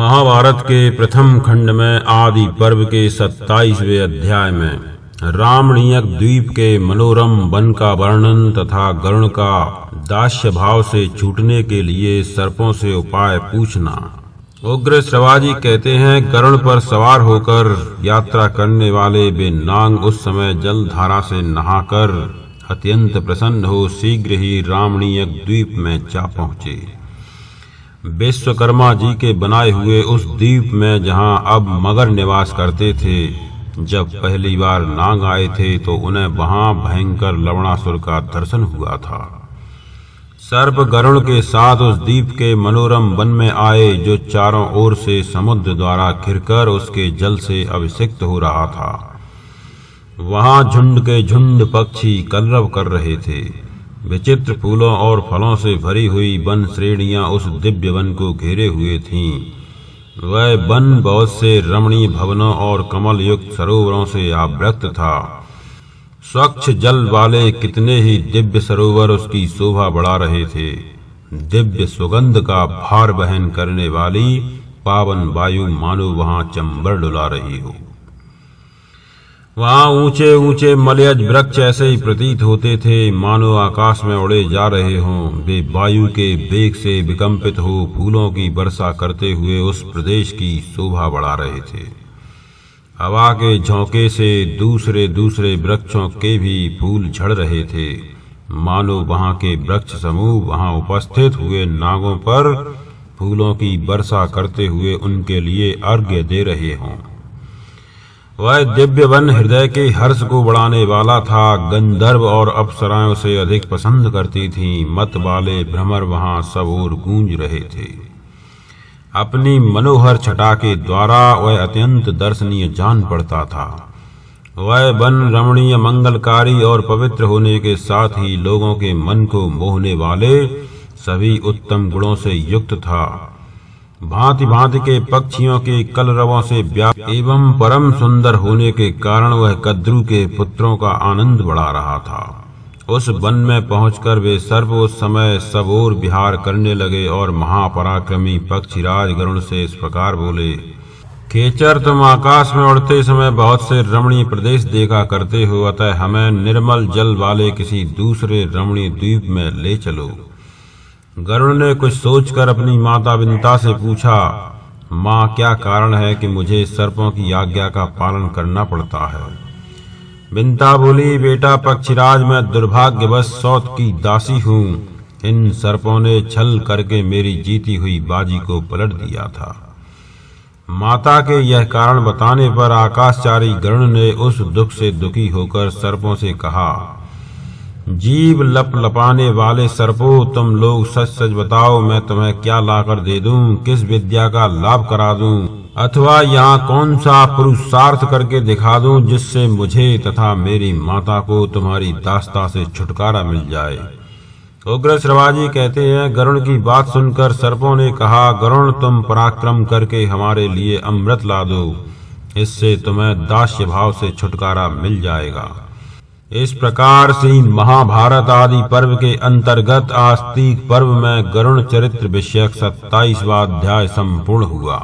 महाभारत के प्रथम खंड में आदि पर्व के 27वें अध्याय में रामणीयक द्वीप के मनोरम वन का वर्णन तथा गरुण का दास्य भाव से छूटने के लिए सर्पों से उपाय पूछना। उग्र श्रवाजी कहते हैं, गरुण पर सवार होकर यात्रा करने वाले वे नांग उस समय जल धारा से नहाकर अत्यंत प्रसन्न हो शीघ्र ही रामणीयक द्वीप में जा पहुंचे। विश्वकर्मा जी के बनाए हुए उस द्वीप में जहां अब मगर निवास करते थे, जब पहली बार नाग आए थे तो उन्हें वहां भयंकर लवणासुर का दर्शन हुआ था। सर्प गरुण के साथ उस द्वीप के मनोरम वन में आए, जो चारों ओर से समुद्र द्वारा घिरकर उसके जल से अभिषिक्त हो रहा था। वहां झुंड के झुंड पक्षी कलरव कर रहे थे। विचित्र फूलों और फलों से भरी हुई वन श्रेणियां उस दिव्य वन को घेरे हुए थीं। वह वन बहुत से रमणीय भवनों और कमल युक्त सरोवरों से आवृत था। स्वच्छ जल वाले कितने ही दिव्य सरोवर उसकी शोभा बढ़ा रहे थे। दिव्य सुगंध का भार वहन करने वाली पावन वायु मानो वहां चंबर डुला रही हो। वहां ऊंचे ऊंचे मलयज वृक्ष ऐसे ही प्रतीत होते थे, मानो आकाश में उड़े जा रहे हों। वे वायु के वेग से विकंपित हो फूलों की वर्षा करते हुए उस प्रदेश की शोभा बढ़ा रहे थे। हवा के झोंके से दूसरे दूसरे वृक्षों के भी फूल झड़ रहे थे, मानो वहां के वृक्ष समूह वहां उपस्थित हुए नागों पर फूलों की वर्षा करते हुए उनके लिए अर्घ्य दे रहे हों। वह दिव्य वन हृदय के हर्ष को बढ़ाने वाला था। गंधर्व और अप्सराएं उसे अधिक पसंद करती थीं। मत वाले भ्रमर वहां सब ओर गूंज रहे थे। अपनी मनोहर छटा के द्वारा वह अत्यंत दर्शनीय जान पड़ता था। वह वन रमणीय, मंगलकारी और पवित्र होने के साथ ही लोगों के मन को मोहने वाले सभी उत्तम गुणों से युक्त था। भांति भांति के पक्षियों के कलरवों से व्याप्त एवं परम सुंदर होने के कारण वह कद्रु के पुत्रों का आनंद बढ़ा रहा था। उस वन में पहुंचकर वे सर्प उस समय सब ओर विहार करने लगे और महापराक्रमी पक्षीराज गरुण से इस प्रकार बोले, खेचर, तुम आकाश में उड़ते समय बहुत से रमणीय प्रदेश देखा करते हो, अतः हमें निर्मल जल वाले किसी दूसरे रमणीय द्वीप में ले चलो। गरुड़ ने कुछ सोचकर अपनी माता विंता से पूछा, माँ, क्या कारण है कि मुझे सर्पों की आज्ञा का पालन करना पड़ता है? विंता बोली, बेटा पक्षीराज, मैं दुर्भाग्यवश सौत की दासी हूँ। इन सर्पों ने छल करके मेरी जीती हुई बाजी को पलट दिया था। माता के यह कारण बताने पर आकाशचारी गरुड़ ने उस दुख से दुखी होकर सर्पों से कहा, जीव लप लपाने वाले सर्पों, तुम लोग सच सच बताओ, मैं तुम्हें क्या लाकर दे दूं? किस विद्या का लाभ करा दूं? अथवा यहाँ कौन सा पुरुषार्थ करके दिखा दूं जिससे मुझे तथा मेरी माता को तुम्हारी दास्ता से छुटकारा मिल जाए? उग्र श्रवाजी कहते हैं, गरुण की बात सुनकर सर्पों ने कहा, गरुण, तुम पराक्रम करके हमारे लिए अमृत ला दो, इससे तुम्हें दास्य भाव से छुटकारा मिल जाएगा। इस प्रकार से महाभारत आदि पर्व के अंतर्गत आस्तिक पर्व में गरुण चरित्र विषयक 27वां अध्याय संपूर्ण हुआ।